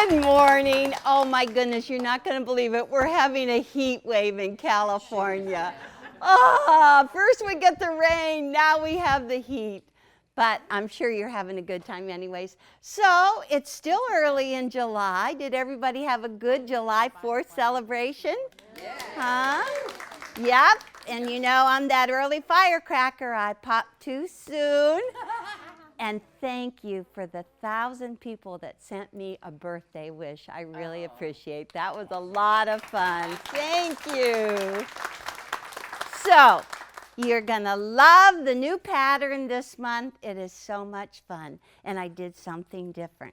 Good morning. Oh my goodness, you're not going to believe it. We're having a heat wave in California. Oh, first we get the rain, now we have the heat. But I'm sure you're having a good time anyways. So it's still early in July. Did everybody have a good July 4th celebration? Yeah. Huh? Yep. And you know, I'm that early firecracker. I popped too soon. And thank you for the 1,000 people that sent me a birthday wish. I really appreciate that. Was a lot of fun. Thank you. So, you're gonna love the new pattern this month. It is so much fun. And I did something different.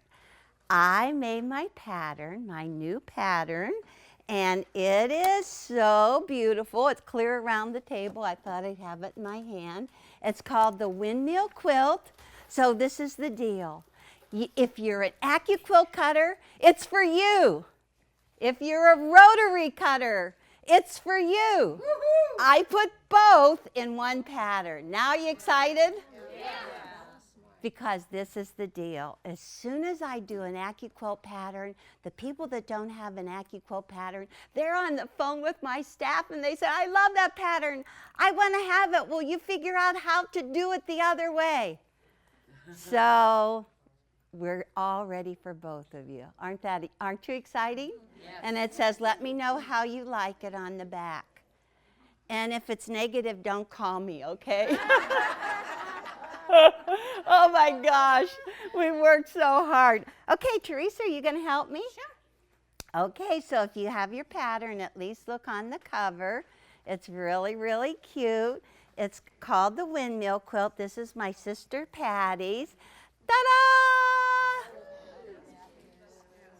I made my pattern, my new pattern, and it is so beautiful. It's clear around the table. I thought I'd have it in my hand. It's called the Windmill Quilt. So this is the deal. If you're an Accuquilt cutter, it's for you. If you're a rotary cutter, it's for you. Woo-hoo! I put both in one pattern. Now you excited? Yeah. Because this is the deal. As soon as I do an Accuquilt pattern, the people that don't have an Accuquilt pattern, they're on the phone with my staff and they say, I love that pattern. I want to have it. Will you figure out how to do it the other way? So we're all ready for both of you. Aren't you exciting? Yes. And it says, let me know how you like it on the back. And if it's negative, don't call me, okay? Oh my gosh, we worked so hard. Okay, Teresa, are you going to help me? Sure. Okay, so if you have your pattern, at least look on the cover. It's really, really cute. It's called the Windmill Quilt. This is my sister Patty's. Ta-da!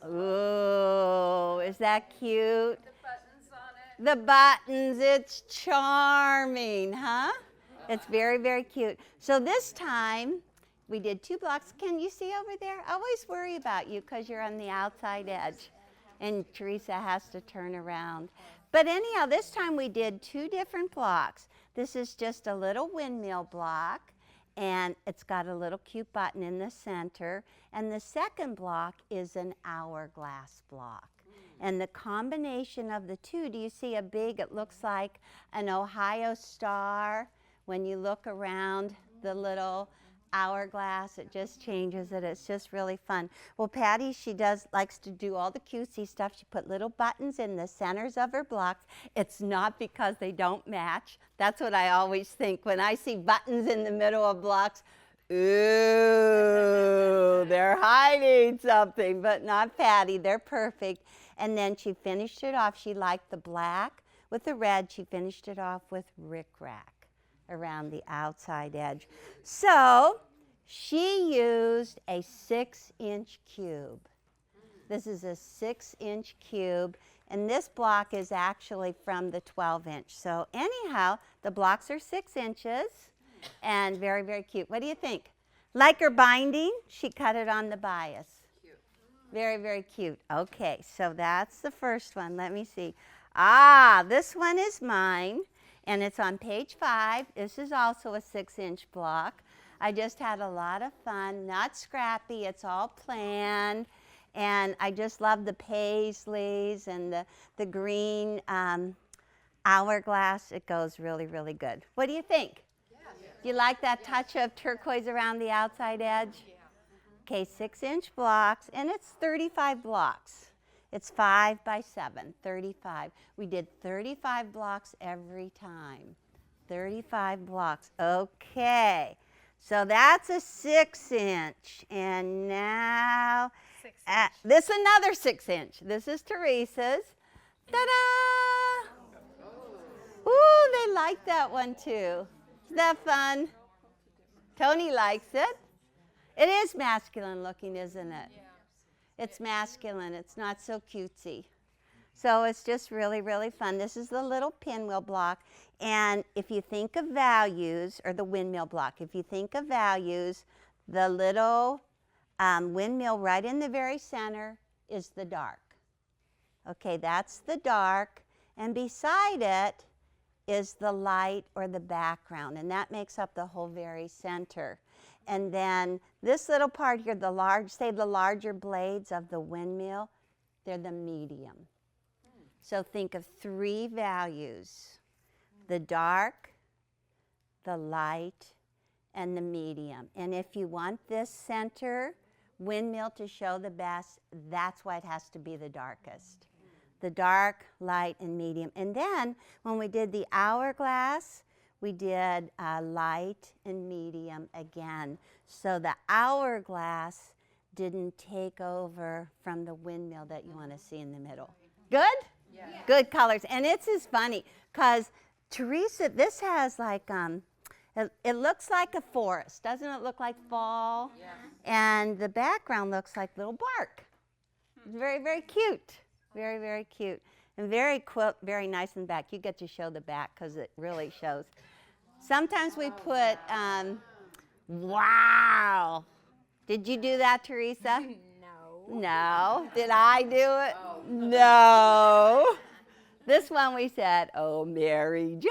Ooh, is that cute? The buttons on it. The buttons, it's charming, huh? It's very, very cute. So this time, we did 2 blocks. Can you see over there? I always worry about you because you're on the outside edge. And Teresa has to turn around. But anyhow, this time we did 2 different blocks. This is just a little windmill block, and it's got a little cute button in the center. And the second block is an hourglass block. And the combination of the two, do you see a big, it looks like an Ohio star. When you look around the little hourglass, it just changes it. It's just really fun. Well, Patty, she likes to do all the cutesy stuff. She put little buttons in the centers of her blocks. It's not because they don't match. That's what I always think when I see buttons in the middle of blocks. Ooh, they're hiding something, but not Patty. They're perfect. And then she finished it off. She liked the black with the red. She finished it off with rickrack around the outside edge. So she used a 6-inch cube. This is a 6-inch cube, and this block is actually from the 12-inch. So anyhow, the blocks are 6 inches and very, very cute. What do you think? Like her binding, she cut it on the bias. Cute. Very, very cute. Okay, so that's the first one. Let me see. This one is mine. And it's on page 5. This is also a 6-inch block. I just had a lot of fun, not scrappy, it's all planned. And I just love the paisleys and the green hourglass. It goes really, really good. What do you think? Yes. Do you like that touch of turquoise around the outside edge? Yeah. Okay, 6-inch blocks, and it's 35 blocks. It's 5 by 7, 35. We did 35 blocks every time. 35 blocks. Okay. So that's a 6-inch. And now, 6-inch. This is another 6-inch. This is Teresa's. Ta-da! Ooh, they like that one too. Isn't that fun? Tony likes it. It is masculine looking, isn't it? Yeah. It's masculine. It's not so cutesy. So it's just really, really fun. This is the little pinwheel block. And if you think of values, or the windmill block, if you think of values, the little windmill right in the very center is the dark. Okay, that's the dark. And beside it is the light or the background. And that makes up the whole very center. And then this little part here, the larger blades of the windmill, they're the medium. So think of 3 values: the dark, the light, and the medium. And if you want this center windmill to show the best, that's why it has to be the darkest. The dark, light, and medium. And then when we did the hourglass, we did light and medium again. So the hourglass didn't take over from the windmill that you want to see in the middle. Good? Yeah. Good colors. And it's just funny because Teresa, this has like, it looks like a forest. Doesn't it look like fall? Yeah. And the background looks like little bark. Very, very cute. Very, very cute. And very quilt, very nice in the back. You get to show the back because it really shows. Sometimes we put, wow. Did you do that, Teresa? No. No. Did I do it? Oh. No. This one we said, oh, Mary Jo.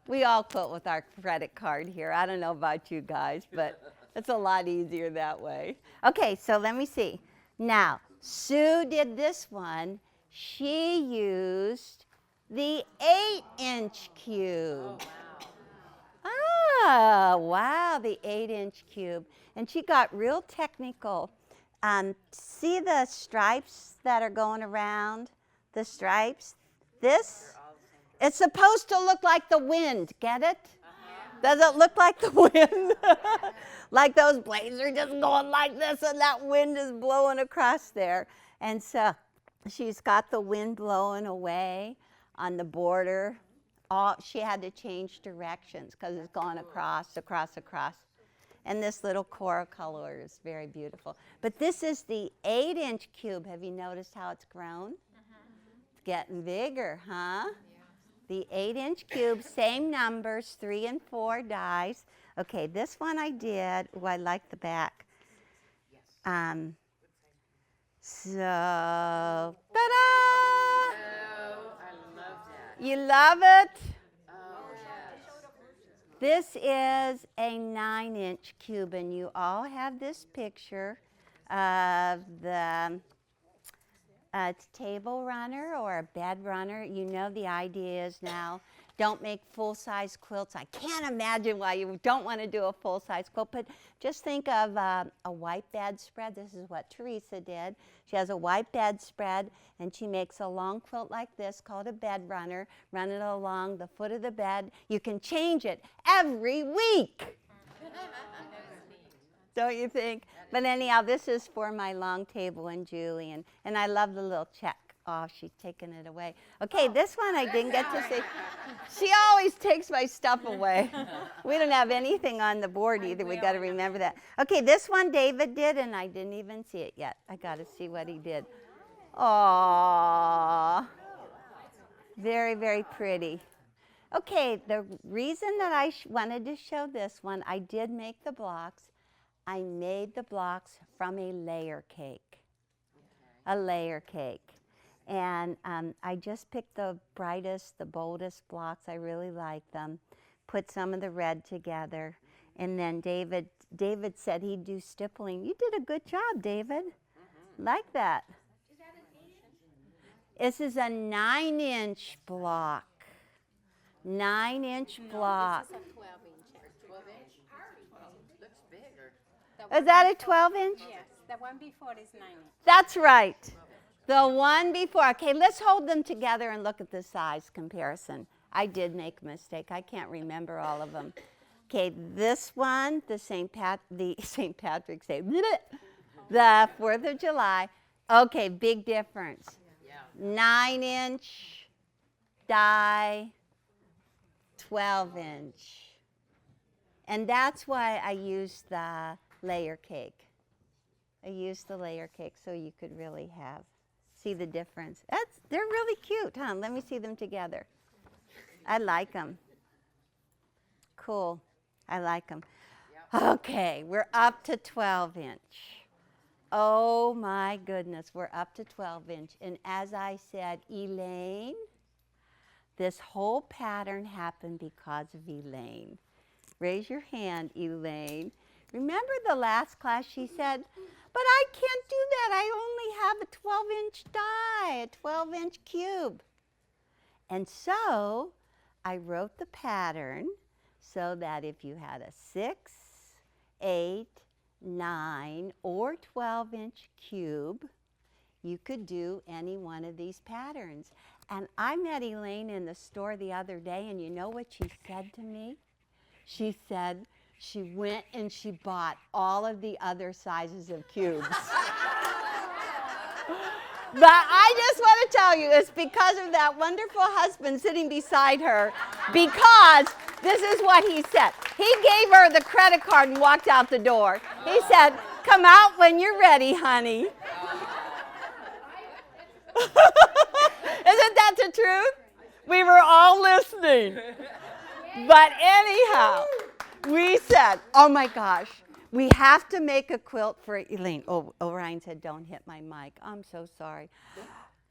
We all quilt with our credit card here. I don't know about you guys, but it's a lot easier that way. Okay, so let me see. Now, Sue did this one. She used the 8-inch cube. Oh, wow, the 8-inch cube. And she got real technical. See the stripes that are going around? The stripes? This? It's supposed to look like the wind. Get it? Does it look like the wind? Like those blades are just going like this and that wind is blowing across there. And so she's got the wind blowing away on the border. She had to change directions because it's gone across. And this little coral color is very beautiful. But this is the 8-inch cube. Have you noticed how it's grown? It's getting bigger, huh? The 8-inch cube, same numbers, 3 and 4 dies. Okay, this one I did. Oh, I like the back. So, ta-da! Oh, I love that. You love it? Oh, yes. This is a 9-inch cube, and you all have this picture of the table runner or a bed runner. You know the idea is now, don't make full-size quilts. I can't imagine why you don't want to do a full-size quilt, but just think of a white bedspread. This is what Teresa did. She has a white bedspread, and she makes a long quilt like this called a bed runner, run it along the foot of the bed. You can change it every week. Don't you think? But anyhow, this is for my long table and Julie, and I love the little check. Oh, she's taking it away. Okay, this one I didn't get to see. She always takes my stuff away. We don't have anything on the board either. We got to remember that. Okay, this one David did, and I didn't even see it yet. I got to see what he did. Aww. Very, very pretty. Okay, the reason that I wanted to show this one, I did make the blocks. I made the blocks from a layer cake. A layer cake. And I just picked the brightest, the boldest blocks. I really like them. Put some of the red together. And then David said he'd do stippling. You did a good job, David. Like that. Is that an 8-inch? This is a 9-inch block. 9-inch block. This is a 12-inch. 12-inch? Looks bigger. Is that a 12-inch? Yes, the one before is 9-inch. That's right. The one before. Okay, let's hold them together and look at the size comparison. I did make a mistake. I can't remember all of them. Okay, this one, the St. Patrick's Day, the 4th of July. Okay, big difference. Yeah. 9-inch die, 12-inch. And that's why I used the layer cake. I used the layer cake so you could really see the difference. They're really cute, huh? Let me see them together. I like them. Cool. I like them. Yep. Okay, we're up to 12-inch. Oh my goodness, we're up to 12-inch. And as I said, Elaine, this whole pattern happened because of Elaine. Raise your hand, Elaine. Remember the last class she said, but I can't do that. I only have a 12-inch die, a 12-inch cube. And so I wrote the pattern so that if you had a 6, 8, 9, or 12-inch cube, you could do any one of these patterns. And I met Elaine in the store the other day, and you know what she said to me? She said she went and she bought all of the other sizes of cubes. But I just want to tell you, it's because of that wonderful husband sitting beside her, because this is what he said. He gave her the credit card and walked out the door. He said, come out when you're ready, honey. Isn't that the truth? We were all listening. But anyhow, we said, oh my gosh, we have to make a quilt for Elaine. Oh, Orion said, don't hit my mic. I'm so sorry.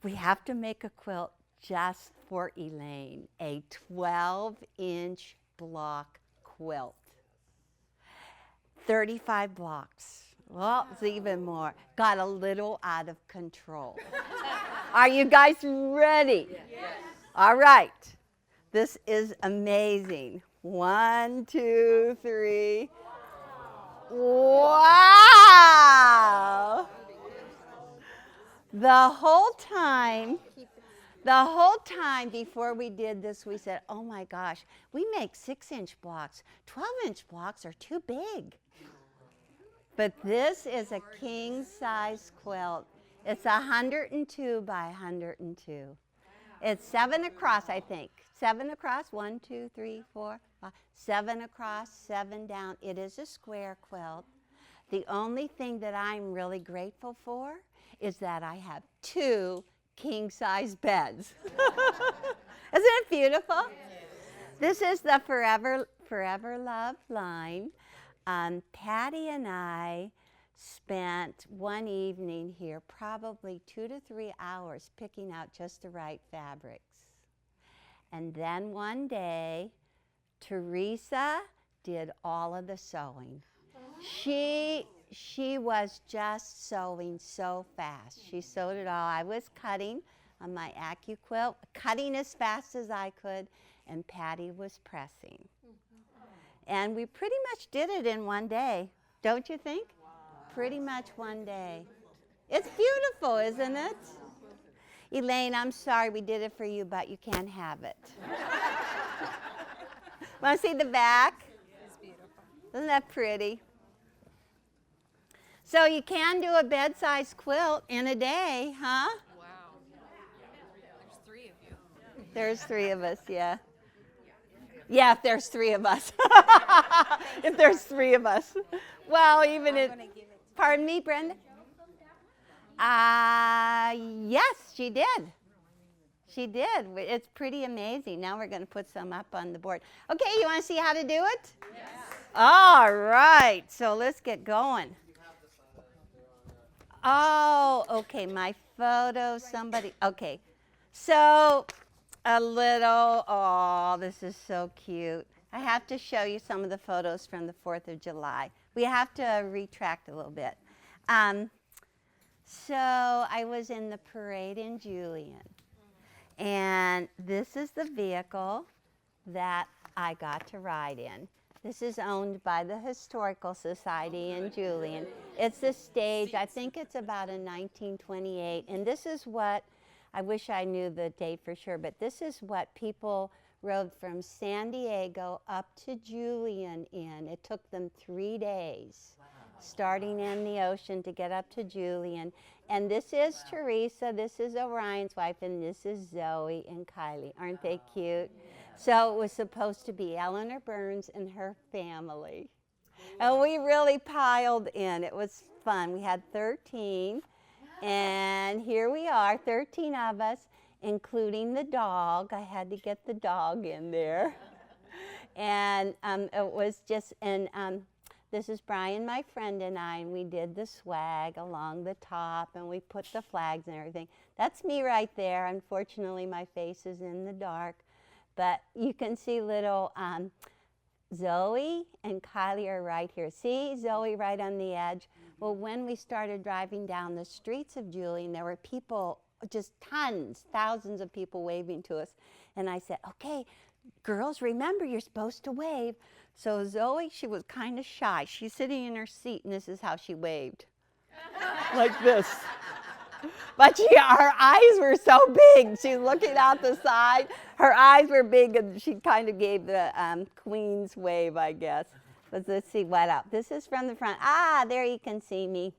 We have to make a quilt just for Elaine, a 12-inch block quilt. 35 blocks. Well, it's even more. Got a little out of control. Are you guys ready? Yes. All right. This is amazing. 1, 2, 3. Wow! The whole time before we did this, we said, oh my gosh, we make 6-inch blocks. 12-inch blocks are too big. But this is a king-size quilt. It's 102 by 102. It's 7 across, I think. 7 across, 1, 2, 3, 4, 5. 7 across, 7 down. It is a square quilt. The only thing that I'm really grateful for is that I have 2 king-size beds. Isn't it beautiful? This is the Forever Love line. Patty and I spent one evening here, probably 2 to 3 hours, picking out just the right fabrics. And then one day, Teresa did all of the sewing. She was just sewing so fast. She sewed it all. I was cutting on my Accuquilt, cutting as fast as I could, and Patty was pressing. And we pretty much did it in one day, don't you think? Wow. Pretty much one day. It's beautiful, isn't it? Elaine, I'm sorry we did it for you, but you can't have it. Want to see the back? It's beautiful. Isn't that pretty? So you can do a bed-size quilt in a day, huh? Wow. There's 3 of you. There's 3 of us, yeah. Yeah, if there's 3 of us. If there's 3 of us. Well, even if, pardon me, Brenda? Yes, she did. She did. It's pretty amazing. Now we're going to put some up on the board. Okay, you want to see how to do it? Yes. All right, so let's get going. Oh, okay, my photo, somebody, okay. So a little, oh, this is so cute. I have to show you some of the photos from the 4th of July. We have to retract a little bit. So I was in the parade in Julian. And this is the vehicle that I got to ride in. This is owned by the Historical Society in Julian. It's the stage, I think it's about in 1928. And this is what, I wish I knew the date for sure, but this is what people rode from San Diego up to Julian in. It took them 3 days, starting in the ocean to get up to Julian. And this is Teresa, this is Orion's wife, and this is Zoe and Kylie. Aren't they cute? So it was supposed to be Eleanor Burns and her family. And we really piled in. It was fun. We had 13, and here we are, 13 of us, including the dog. I had to get the dog in there. And it was just, and this is Brian, my friend, and I, and we did the swag along the top, and we put the flags and everything. That's me right there. Unfortunately, my face is in the dark. But you can see little Zoe and Kylie are right here. See Zoe right on the edge? Well, when we started driving down the streets of Julian, there were people, just tons, thousands of people waving to us. And I said, okay, girls, remember you're supposed to wave. So Zoe, she was kind of shy. She's sitting in her seat, and this is how she waved. Like this. But her eyes were so big. She's looking out the side. Her eyes were big, and she kind of gave the Queen's wave, I guess. But let's see what else. This is from the front. Ah, there you can see me.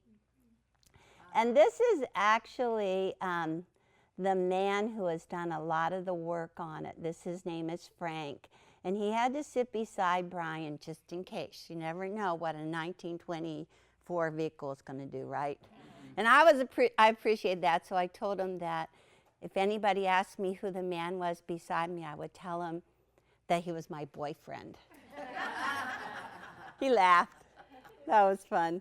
And this is actually the man who has done a lot of the work on it. His name is Frank. And he had to sit beside Brian just in case. You never know what a 1924 vehicle is going to do, right? And I appreciate that, so I told him that if anybody asked me who the man was beside me, I would tell him that he was my boyfriend. He laughed. That was fun.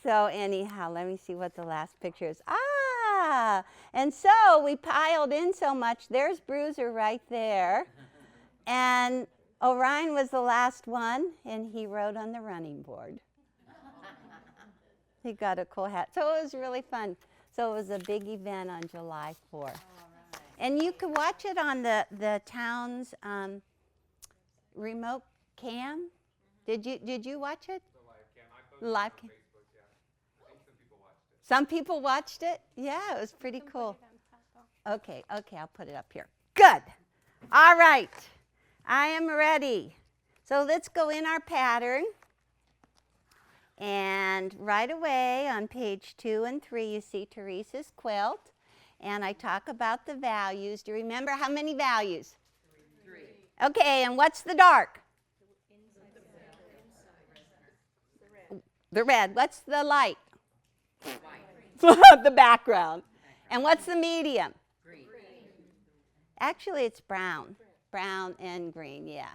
So anyhow, let me see what the last picture is. Ah, and so we piled in so much. There's Bruiser right there. And Orion was the last one, and he rode on the running board. He got a cool hat. So it was really fun. So it was a big event on July 4th. Right. And you could watch it on the town's remote cam. Did you watch it? The live cam. I posted it on Facebook, yeah. I think some people watched it. Some people watched it? Yeah, it was pretty cool. Okay, I'll put it up here. Good. All right. I am ready. So let's go in our pattern. And right away on page 2 and 3, you see Teresa's quilt. And I talk about the values. Do you remember how many values? 3. Okay, and what's the dark? The red. What's the light? The background. And what's the medium? Green. Actually, it's brown. Brown and green, yeah.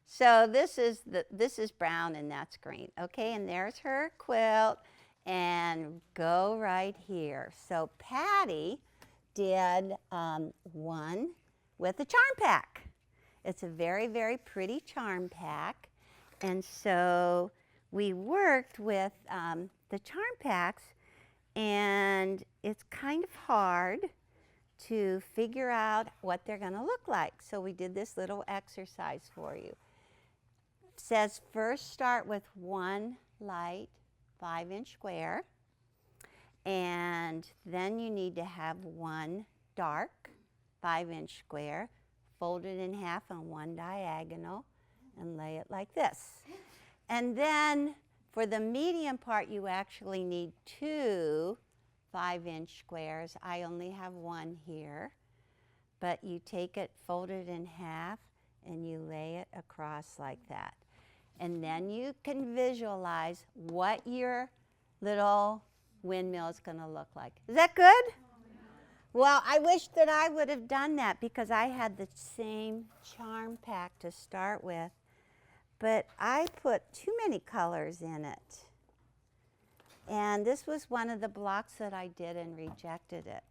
So this is brown and that's green. Okay, and there's her quilt. And go right here. So Patty did one with a charm pack. It's a very, very pretty charm pack. And so we worked with the charm packs, and it's kind of hard to figure out what they're going to look like. So we did this little exercise for you. It says first start with one light 5-inch square, and then you need to have one dark 5-inch square, fold it in half on one diagonal, and lay it like this. And then for the medium part, you actually need 2 5-inch squares. I only have one here, but you take it, fold it in half, and you lay it across like that. And then you can visualize what your little windmill is going to look like. Is that good? Well, I wish that I would have done that because I had the same charm pack to start with, but I put too many colors in it. And this was one of the blocks that I did and rejected it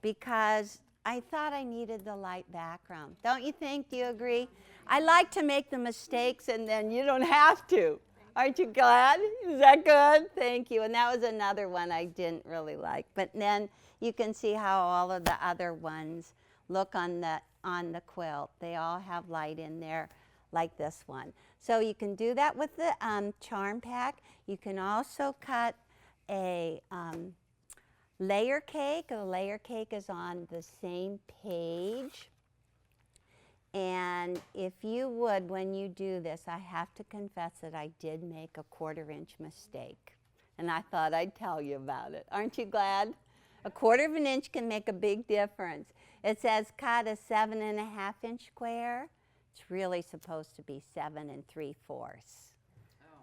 because I thought I needed the light background. Don't you think? Do you agree? I like to make the mistakes and then you don't have to. Aren't you glad? Is that good? Thank you. And that was another one I didn't really like. But then you can see how all of the other ones look on the quilt. They all have light in there like this one. So you can do that with the charm pack. You can also cut a layer cake. A layer cake is on the same page. And if you would, when you do this, I have to confess that I did make a 1/4-inch mistake. And I thought I'd tell you about it. Aren't you glad? A 1/4 inch can make a big difference. It says cut a 7.5-inch square. It's really supposed to be 7 3/4. Oh.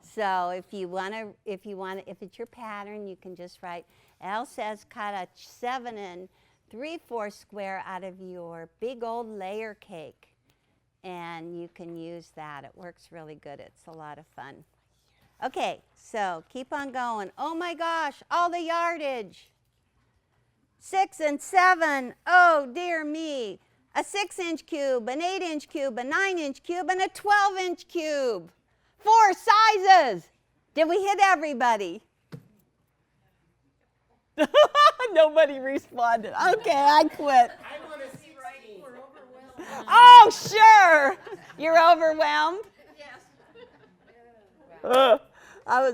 So if it's your pattern, you can just write, L says cut a 7 3/4 square out of your big old layer cake. And you can use that. It works really good. It's a lot of fun. Okay, so keep on going. Oh my gosh, all the yardage. 6 and 7. Oh dear me. a 6-inch cube, an 8-inch cube, a 9-inch cube, and a 12-inch cube. 4 sizes. Did we hit everybody? Nobody responded. Okay, I quit. I want to see right. We're overwhelmed. Oh, sure. You're overwhelmed? Yes. I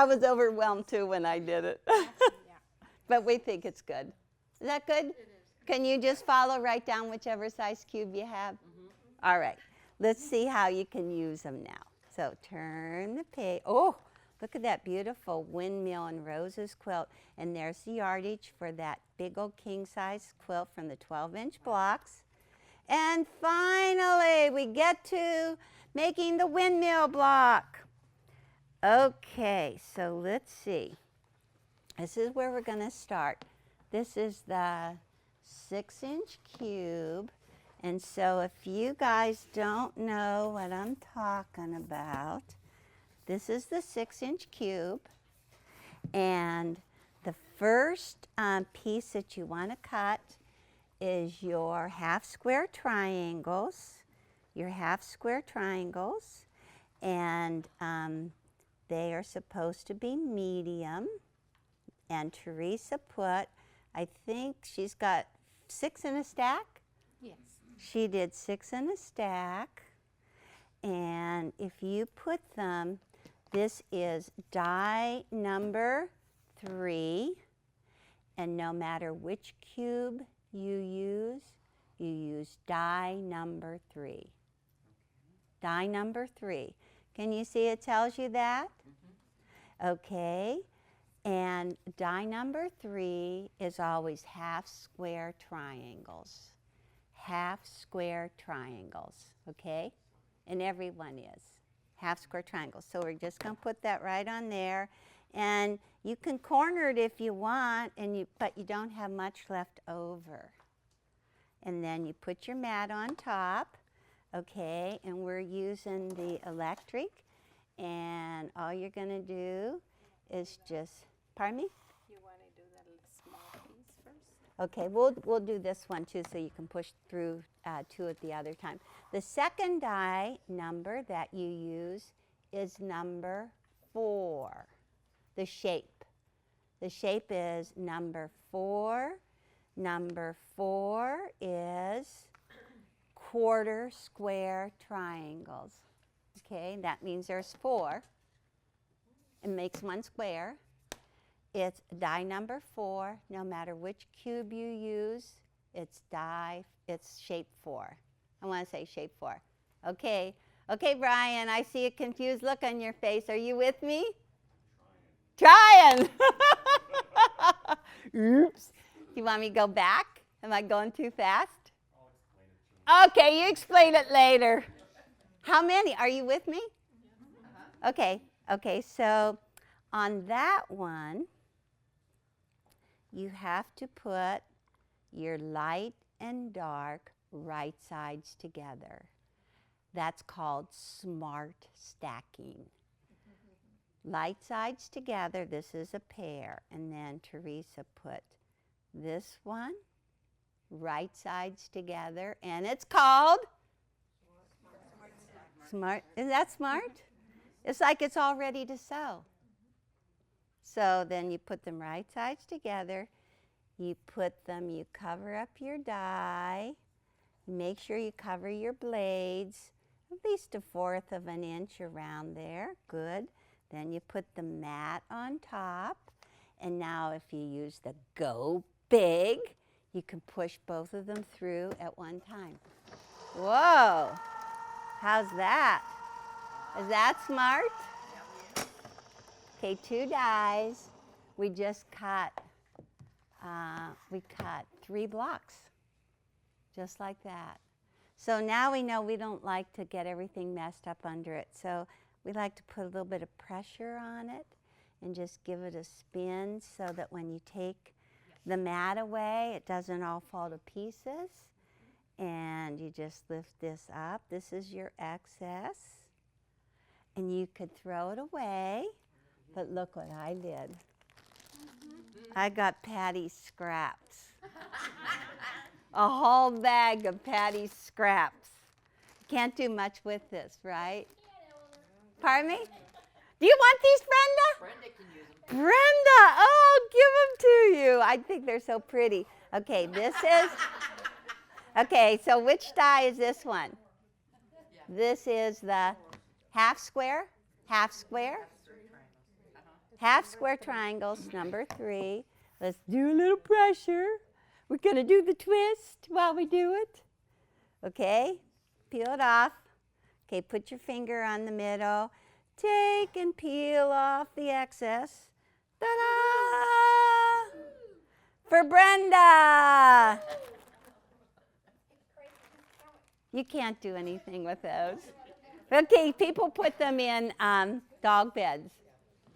was overwhelmed too when I did it. But we think it's good. Is that good? It is. Can you just follow right down whichever size cube you have? All right. Let's see how you can use them now. So turn the page. Oh, look at that beautiful Windmill and Roses quilt. And there's the yardage for that big old king size quilt from the 12-inch blocks. And finally, we get to making the windmill block. Okay, so let's see. This is where we're going to start. This is the 6-inch cube. And so if you guys don't know what I'm talking about, this is the 6-inch cube. And the first piece that you want to cut is your half square triangles. Your half square triangles. And they are supposed to be medium. And Teresa put, I think she's got 6 in a stack. Yes. She did 6 in a stack. And if you put them, this is die number 3. And no matter which cube you use die number 3. Die number 3. Can you see it tells you that? Okay. And die number 3 is always half square triangles. Half square triangles, okay? And every one is half square triangles. So we're just going to put that right on there. And you can corner it if you want, but you don't have much left over. And then you put your mat on top, okay? And we're using the electric. And all you're going to do is just, pardon me? You want to do that small piece first? Okay, we'll do this one too so you can push through 2 at the other time. The second die number that you use is number 4, the shape. The shape is number 4. Number 4 is quarter square triangles. Okay, that means there's 4. It makes 1 square. It's die number 4. No matter which cube you use, it's shape 4. I want to say shape 4. Okay. Okay, Brian, I see a confused look on your face. Are you with me? Trying. Oops. Do you want me to go back? Am I going too fast? I'll explain it to you. Okay, you explain it later. How many? Are you with me? Okay. Okay, so on that one, you have to put your light and dark right sides together. That's called smart stacking. Light sides together, this is a pair. And then Teresa put this one, right sides together, and it's called? Smart. Is that smart? It's like it's all ready to sew. So then you put them right sides together. You cover up your die. Make sure you cover your blades, at least 1/4 of an inch around there. Good. Then you put the mat on top. And now if you use the Go Big, you can push both of them through at one time. Whoa. How's that? Is that smart? Okay, 2 dies. We just cut 3 blocks, just like that. So now we know we don't like to get everything messed up under it. So we like to put a little bit of pressure on it and just give it a spin so that when you take the mat away, it doesn't all fall to pieces. And you just lift this up. This is your excess. And you could throw it away, but look what I did. I got Patty's scraps. A whole bag of Patty's scraps. Can't do much with this, right? Pardon me? Do you want these, Brenda? Brenda can use them. Brenda, oh, I'll give them to you. I think they're so pretty. Okay, this is, okay, so which die is this one? This is the half square, half square, half square triangles, number 3. Let's do a little pressure. We're going to do the twist while we do it. Okay, peel it off. Okay, put your finger on the middle. Take and peel off the excess. Ta-da! For Brenda! You can't do anything with those. Okay, people put them in dog beds.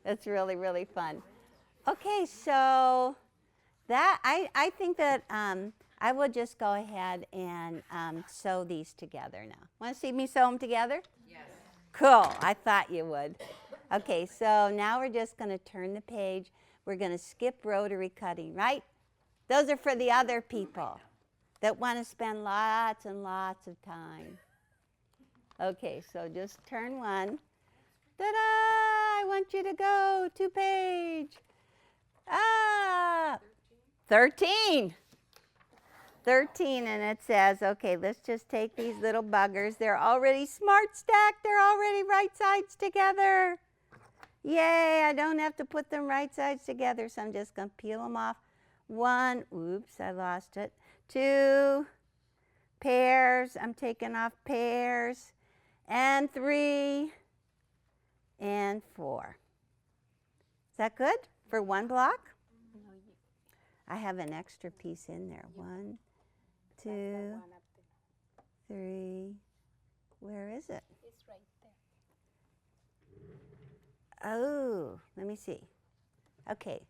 That's really, really fun. Okay, so that I think that I will just go ahead and sew these together now. Want to see me sew them together? Yes. Cool, I thought you would. Okay, so now we're just going to turn the page. We're going to skip rotary cutting, right? Those are for the other people that want to spend lots and lots of time. Okay, so just turn one. Ta-da! I want you to go to page. 13. 13, and it says, okay, let's just take these little buggers. They're already smart stacked. They're already right sides together. Yay, I don't have to put them right sides together, so I'm just going to peel them off. 1, oops, I lost it. 2 pairs, I'm taking off pairs. And 3 and 4. Is that good for one block? I have an extra piece in there. 1, 2, 3. Where is it? It's right there. Oh, let me see. Okay.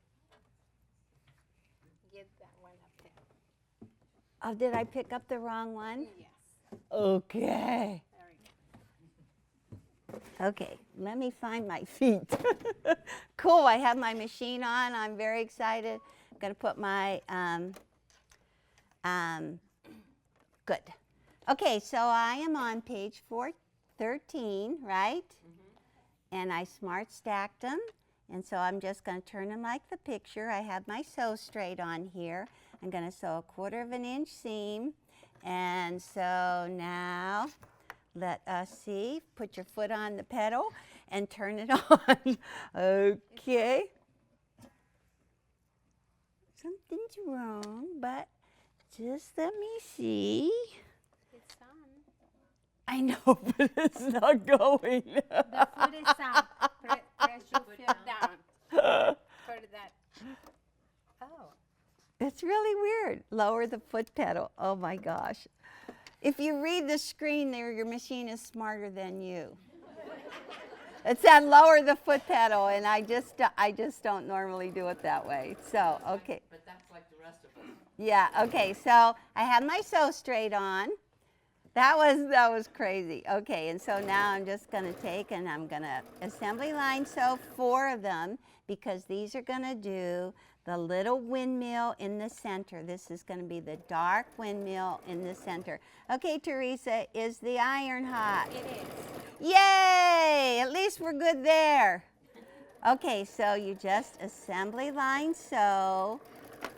Get that one up there. Oh, did I pick up the wrong one? Yes. Okay. There we go. Okay, let me find my feet. Cool, I have my machine on. I'm very excited. I'm going to put my, good. Okay, so I am on page 413, right? And I smart stacked them. And so I'm just going to turn them like the picture. I have my sew straight on here. I'm going to sew a 1/4 inch seam. And so now, let us see. Put your foot on the pedal and turn it on. Okay. Something's wrong, but just let me see. It's on. I know, but it's not going. The foot is up. Press your foot down. For that. Oh. It's really weird. Lower the foot pedal. Oh my gosh. If you read the screen there, your machine is smarter than you. It said lower the foot pedal, and I just don't normally do it that way. So, okay. But that's like the rest of us. Yeah, okay. So I have my sew straight on. That was crazy. Okay, and so now I'm just going to take and I'm going to assembly line sew 4 of them because these are going to do the little windmill in the center. This is going to be the dark windmill in the center. Okay, Teresa, is the iron hot? It is. Yay! At least we're good there. Okay, so you just assembly line sew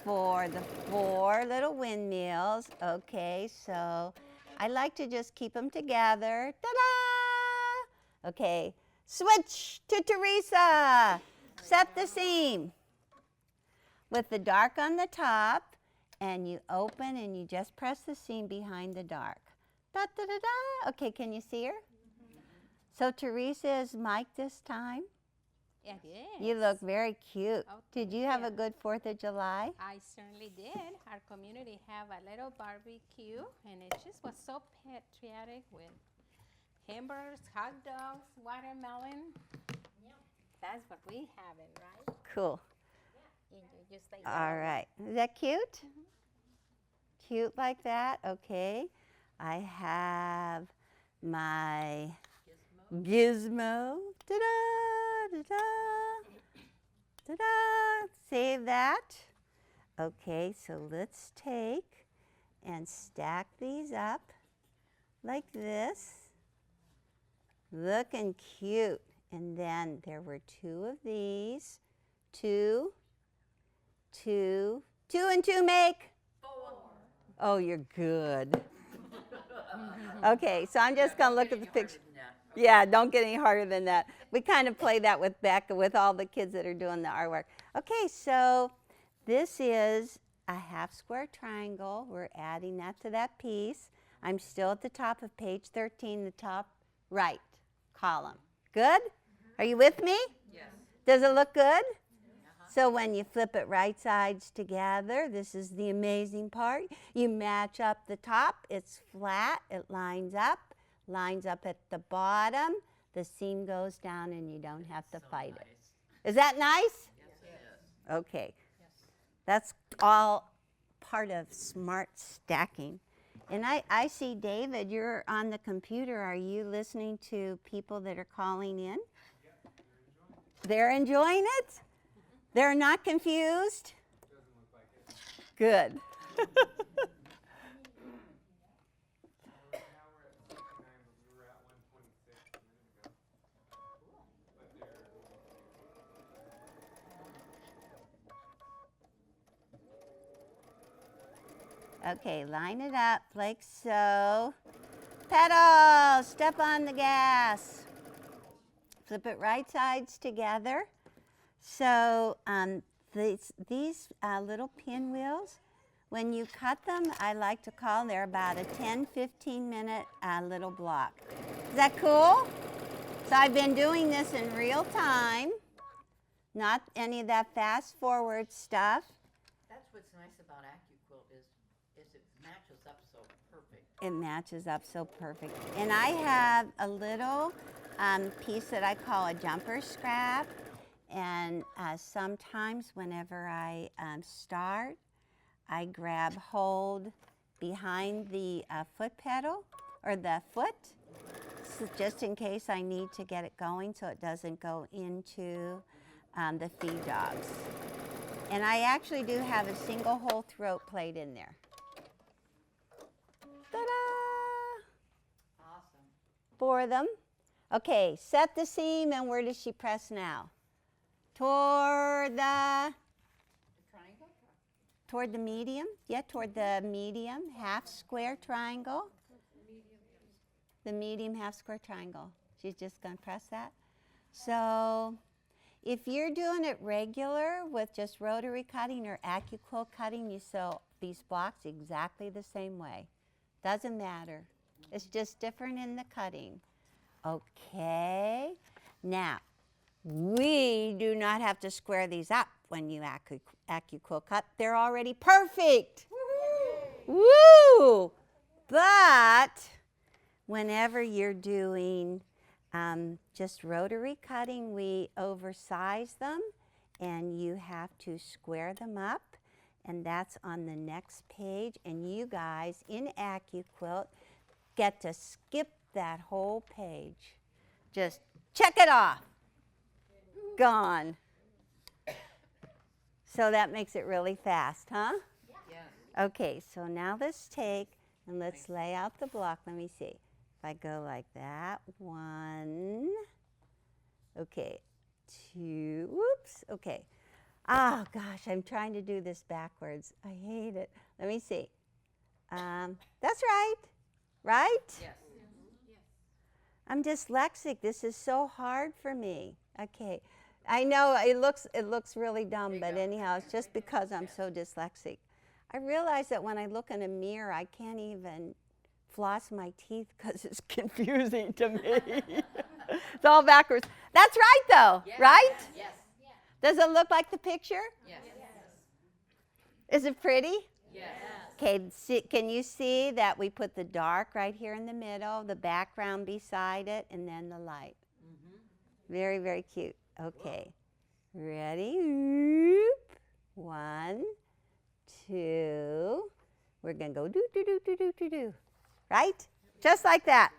for the 4 little windmills. Okay, so I like to just keep them together. Ta-da! Okay, switch to Teresa. Set the seam with the dark on the top, and you open and you just press the seam behind the dark. Da-da-da-da. Okay, can you see her? So Teresa is mic'd this time. It is. You look very cute. Oh, Did you have a good 4th of July? I certainly did. Our community have a little barbecue, and it just was so patriotic with hamburgers, hot dogs, watermelon. That's what we have, right? Cool. And you just like All right. Is that cute? Cute like that? Okay. I have my gizmo. Ta-da! Ta-da! Ta-da! Save that. Okay, so let's take and stack these up like this. Looking cute. And then there were 2 of these. 2, 2, 2 and 2 make? 4. Oh, you're good. Okay, so I'm just going to look at the picture. Yeah, don't get any harder than that. We kind of play that with Becca, with all the kids that are doing the artwork. Okay, so this is a half square triangle. We're adding that to that piece. I'm still at the top of page 13, the top right column. Good? Are you with me? Yes. Does it look good? So when you flip it right sides together, this is the amazing part. You match up the top. It's flat. It lines up at the bottom. The seam goes down and you don't have to fight it. Is that nice? Yes, it is. Okay. That's all part of smart stacking. And I see, David, you're on the computer. Are you listening to people that are calling in? Yeah, They're enjoying it? They're not confused? doesn't look like it. Good. Now we're at 69, but we were at 126 a minute ago. But they're Okay, line it up like so. Pedal, step on the gas. Flip it right sides together. So these little pinwheels, when you cut them, I like to call they're about a 10-15 minute little block. Is that cool? So I've been doing this in real time, not any of that fast forward stuff. That's what's nice about Accuquilt is it matches up so perfect. It matches up so perfect. And I have a little piece that I call a jumper scrap. And sometimes whenever I start, I grab hold behind the foot pedal or the foot, so just in case I need to get it going so it doesn't go into the feed dogs. And I actually do have a single hole throat plate in there. Ta-da! Awesome. 4 of them. Okay, set the seam, and where does she press now? Toward the Triangle? toward the medium. Yeah, toward the medium half square triangle. The medium half square triangle. She's just going to press that. So if you're doing it regular with just rotary cutting or Accuquilt cutting, you sew these blocks exactly the same way. Doesn't matter. It's just different in the cutting. Okay. Now, we do not have to square these up when you Accuquilt cut. They're already perfect. Woo! But whenever you're doing just rotary cutting, we oversize them and you have to square them up. And that's on the next page. And you guys in Accuquilt get to skip that whole page. Just check it off. Gone. So that makes it really fast, huh? Yes. Okay, so now let's take and let's lay out the block. Let me see. If I go like that, 1, okay, 2, whoops, okay. Oh gosh, I'm trying to do this backwards. I hate it. Let me see. That's right, right? Yes. I'm dyslexic. This is so hard for me. Okay, I know it looks really dumb, but anyhow, it's just because I'm so dyslexic. I realize that when I look in a mirror, I can't even floss my teeth because it's confusing to me. It's all backwards. That's right, though, Yes. right? Yes. Does it look like the picture? Yes. Is it pretty? Yes. Okay, can you see that we put the dark right here in the middle, the background beside it, and then the light? Very, very cute. Okay, ready? Whoop. 1, 2. We're going to go do, do, do, do, do, do, do. Right? Just like that.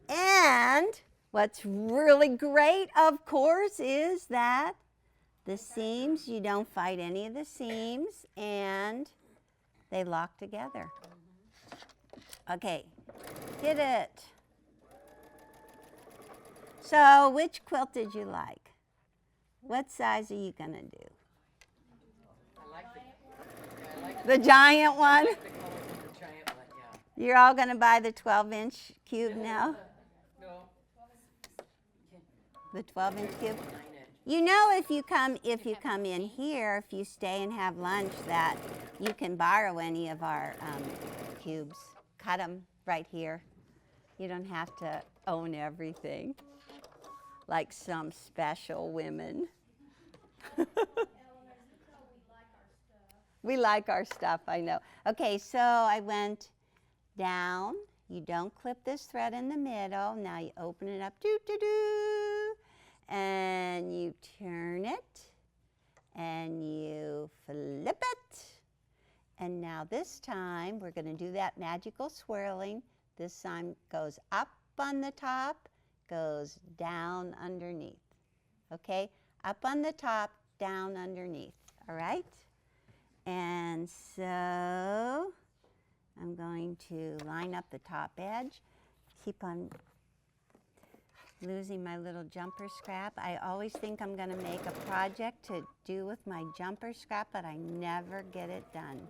And what's really great, of course, is that the seams, you don't fight any of the seams, and They lock together. Okay, hit it. So which quilt did you like? What size are you gonna do? The giant one? The colors of the giant one, yeah. You're all gonna buy the 12-inch cube now? No. The 12-inch cube? 9-inch. You know, if you come in here, if you stay and have lunch, that you can borrow any of our cubes. Cut them right here. You don't have to own everything, like some special women. We like our stuff, I know. Okay, so I went down. You don't clip this thread in the middle. Now you open it up, and you turn it, and you flip it. And now this time, we're gonna do that magical swirling. This time goes up on the top, goes down underneath. Okay, up on the top, down underneath, all right? And so I'm going to line up the top edge, keep on losing my little jumper scrap. I always think I'm gonna make a project to do with my jumper scrap, but I never get it done.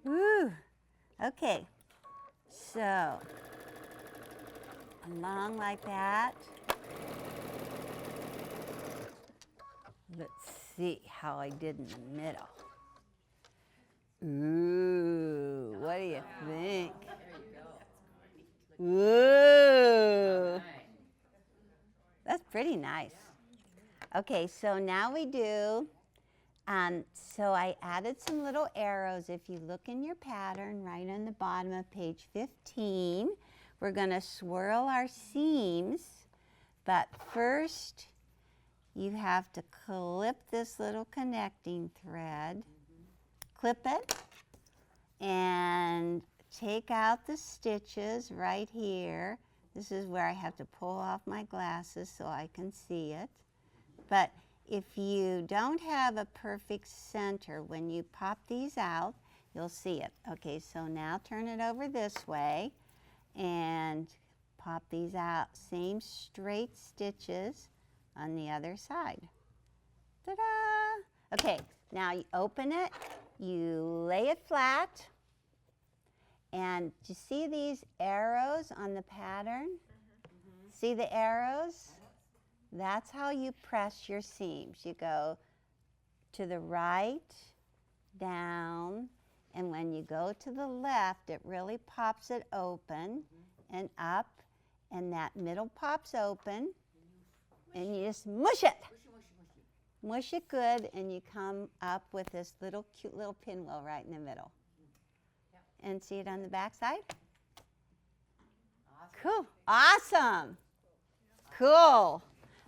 Woo! Okay, so along like that. Let's see how I did in the middle. Ooh, what do you think? There you go. Ooh, Nice. that's pretty nice. Okay, so now we do, so I added some little arrows. If you look in your pattern right on the bottom of page 15, we're gonna swirl our seams, but first you have to clip this little connecting thread. Clip it and take out the stitches right here. This is where I have to pull off my glasses so I can see it. But if you don't have a perfect center, when you pop these out, you'll see it. Okay, so now turn it over this way and pop these out. Same straight stitches on the other side. Ta-da! Okay, now you open it. You lay it flat, and do you see these arrows on the pattern? See the arrows? That's how you press your seams. You go to the right, down, and when you go to the left, it really pops it open and up, and that middle pops open, and you just mush it. Mush it good, and you come up with this little cute little pinwheel right in the middle. And see it on the back side? Cool. Awesome. Cool.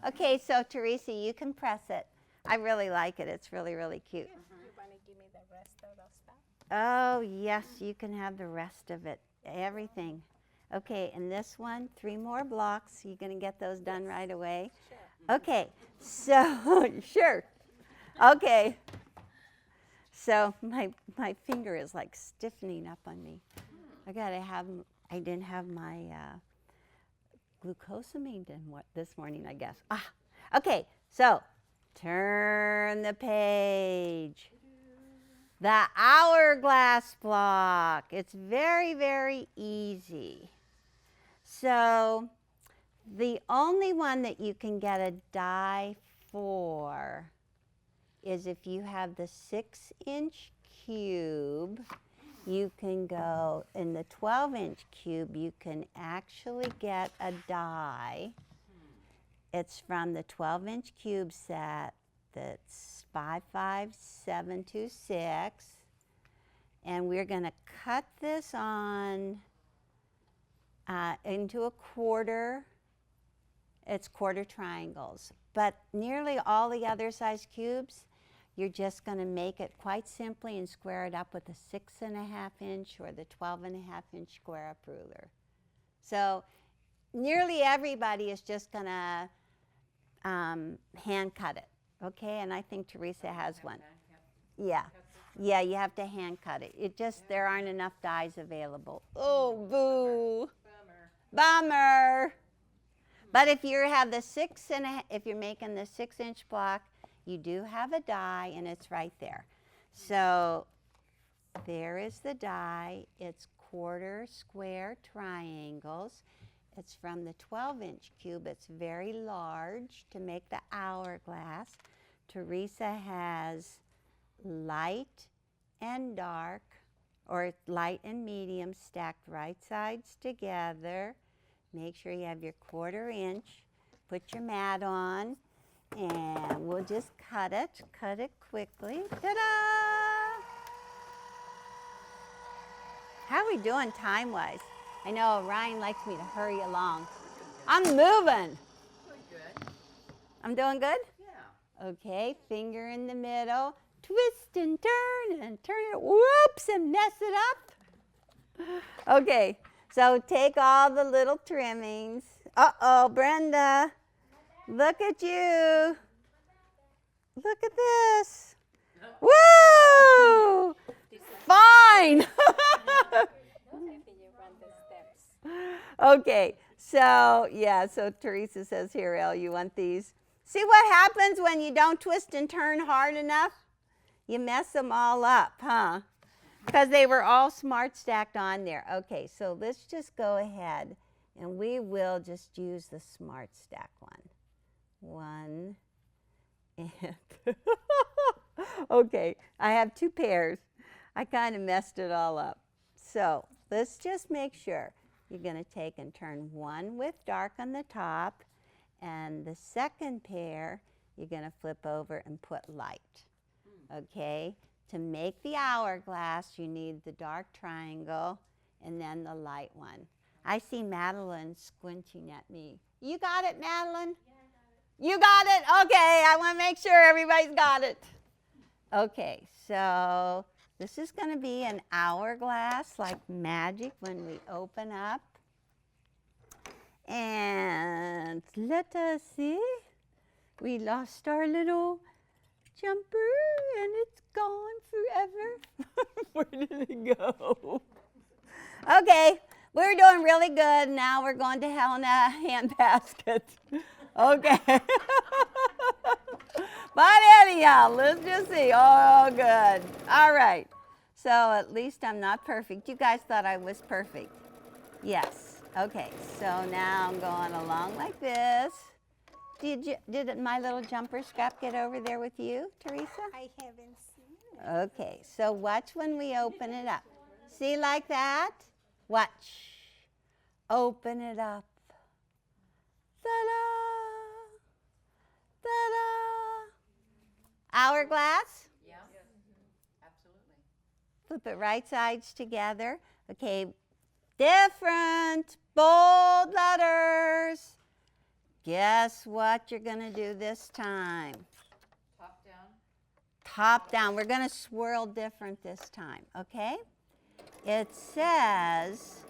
Okay, so Teresa, you can press it. I really like it. It's really, really cute. You want to give me the rest of the stuff? Oh, yes, you can have the rest of it. Everything. Okay, and this one, 3 more blocks. You're going to get those done right away. Sure. Okay, so, sure. Okay. So my finger is like stiffening up on me. I didn't have my glucosamine this morning, I guess. Okay, so turn the page. The Hourglass Block. It's very, very easy. So the only one that you can get a die for is if you have the 6-inch cube. You can go in the 12-inch cube, you can actually get a die. It's from the 12-inch cube set that's 55726. And we're going to cut this on into a quarter. It's quarter triangles. But nearly all the other size cubes, you're just going to make it quite simply and square it up with a 6.5-inch or the 12.5-inch square up ruler. So nearly everybody is just going to hand cut it, okay? And I think Teresa has one. Yeah. Yeah, you have to hand cut it. It just, there aren't enough dies available. Oh, boo. Bummer. But if you have the if you're making the 6-inch block, you do have a die and it's right there. So there is the die. It's quarter square triangles. It's from the 12-inch cube. It's very large to make the hourglass. Teresa has light and dark, or light and medium stacked right sides together. Make sure you have your 1/4 inch. Put your mat on, and we'll just cut it quickly. Ta-da! How are we doing time-wise? I know Ryan likes me to hurry along. I'm moving. Pretty good. I'm doing good? Yeah. Okay, finger in the middle. Twist and turn it, whoops, and mess it up. Okay, so take all the little trimmings. Uh-oh, Brenda, look at you. Look at this. Woo! Fine. Okay, so yeah, so Teresa says, here, Elle, you want these? See what happens when you don't twist and turn hard enough? You mess them all up, huh? Because they were all smart stacked on there. Okay, so let's just go ahead and we will just use the smart stack one. And okay, I have 2 pairs. I kind of messed it all up. So let's just make sure. You're going to take and turn one with dark on the top, and the second pair you're going to flip over and put light. Okay, to make the hourglass you need the dark triangle and then the light one. I see Madeline squinting at me. You got it, Madeline? Yeah, I got it. You got it? Okay, I want to make sure everybody's got it. Okay, so this is going to be an hourglass like magic when we open up. And let us see. We lost our little jumper and it's gone forever. Where did it go? Okay, we're doing really good. Now we're going to hell in a handbasket. Okay. But anyhow, let's just see. Oh, good. All right. So at least I'm not perfect. You guys thought I was perfect. Yes. Okay. So now I'm going along like this. Did my little jumper scrap get over there with you, Teresa? I haven't seen it. Okay. So watch when we open it up. See like that? Watch. Open it up. Ta-da! Ta-da! Hourglass. Yeah. Absolutely. Flip it right sides together. Okay, different bold letters. Guess what you're going to do this time? Top down. Top down. We're going to swirl different this time, okay? It says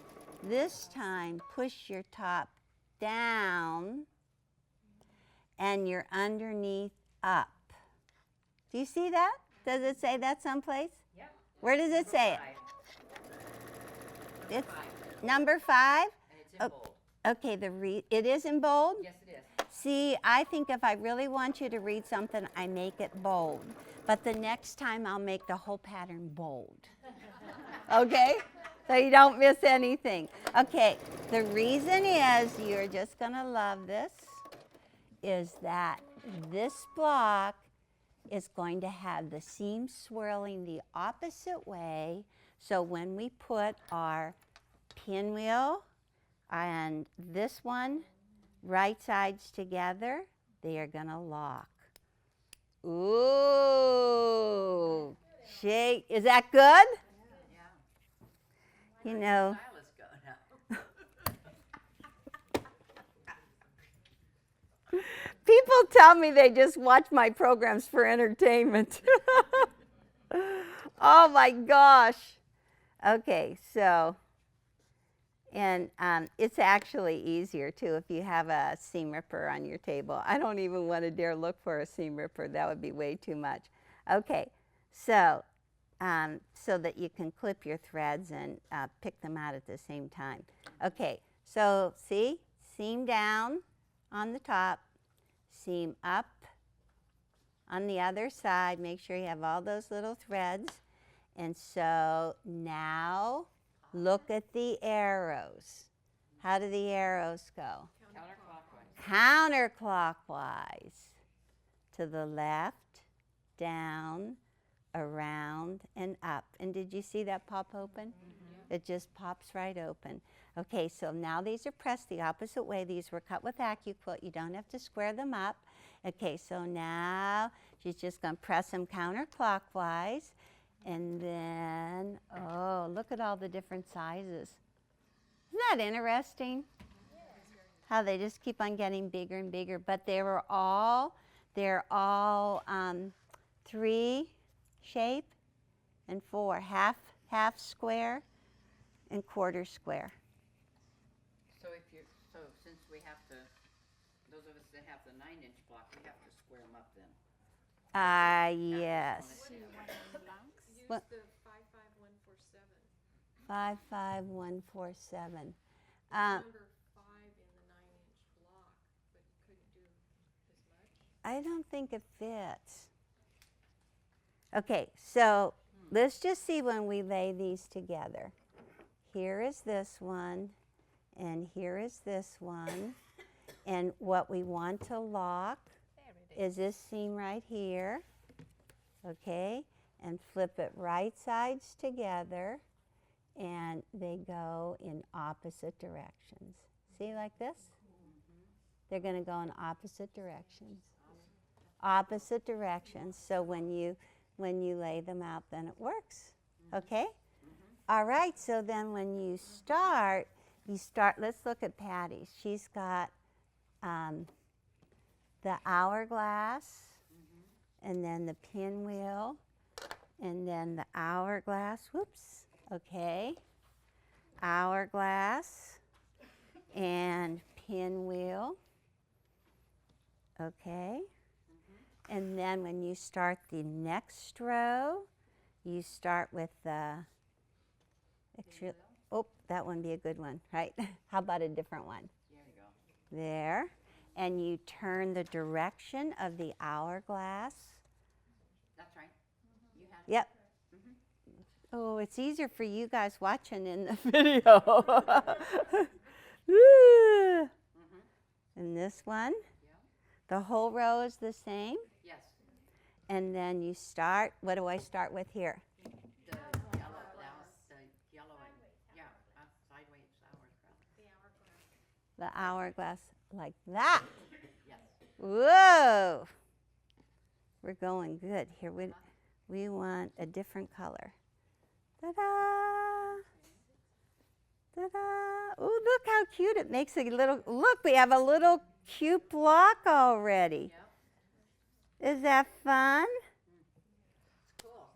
this time push your top down and your underneath up. Do you see that? Does it say that someplace? Yep. Where does it say it? 5. It's number 5? And it's in bold. Okay, it is in bold? Yes, it is. See, I think if I really want you to read something, I make it bold. But the next time I'll make the whole pattern bold. Okay? So you don't miss anything. Okay, the reason is, you're just going to love this, is that this block is going to have the seam swirling the opposite way. So when we put our pinwheel and this one right sides together, they are going to lock. Ooh, shake. Is that good? Yeah. You know. Stylist go now. People tell me they just watch my programs for entertainment. Oh my gosh. Okay, so, and it's actually easier too if you have a seam ripper on your table. I don't even want to dare look for a seam ripper. That would be way too much. Okay, so so that you can clip your threads and pick them out at the same time. Okay, so see, seam down on the top, seam up on the other side. Make sure you have all those little threads. And so now look at the arrows. How do the arrows go? Counterclockwise. To the left, down, around, and up. And did you see that pop open? Mm-hmm. It just pops right open. Okay, so now these are pressed the opposite way. These were cut with Accuquilt. You don't have to square them up. Okay, so now she's just going to press them counterclockwise. And then, oh, look at all the different sizes. Isn't that interesting? How they just keep on getting bigger and bigger. But they're all 3 shape and 4, half square and quarter square. So since we have to, those of us that have the 9-inch block, we have to square them up then. Yes. Use What? the 55147. 55147. Number 5 in the 9-inch block, but you couldn't do as much. I don't think it fits. Okay, so let's just see when we lay these together. Here is this one, and here is this one. And what we want to lock is this seam right here, okay? And flip it right sides together, and they go in opposite directions. See, like this? They're going to go in opposite directions. Opposite directions. So when you lay them out, then it works. Okay? All right, so then when you start, let's look at Patty's. She's got the hourglass, and then the pinwheel, and then the hourglass. Whoops. Okay. Hourglass and pinwheel. Okay. And then when you start the next row, you start with the, oh, that one would be a good one, right? How about a different one? There you go. There. And you turn the direction of the hourglass. That's right. You had Yep. Oh, it's easier for you guys watching in the video. Woo. And this one, the whole row is the same. Yes. And then you start, what do I start with here? The yellow and, sideways hourglass. The hourglass like that. Yes. Whoa. We're going good. Here we want a different color. Ta-da! Ta-da! Oh, look how cute it makes a little, look, we have a little cute block already. Yep. Is that fun? It's cool.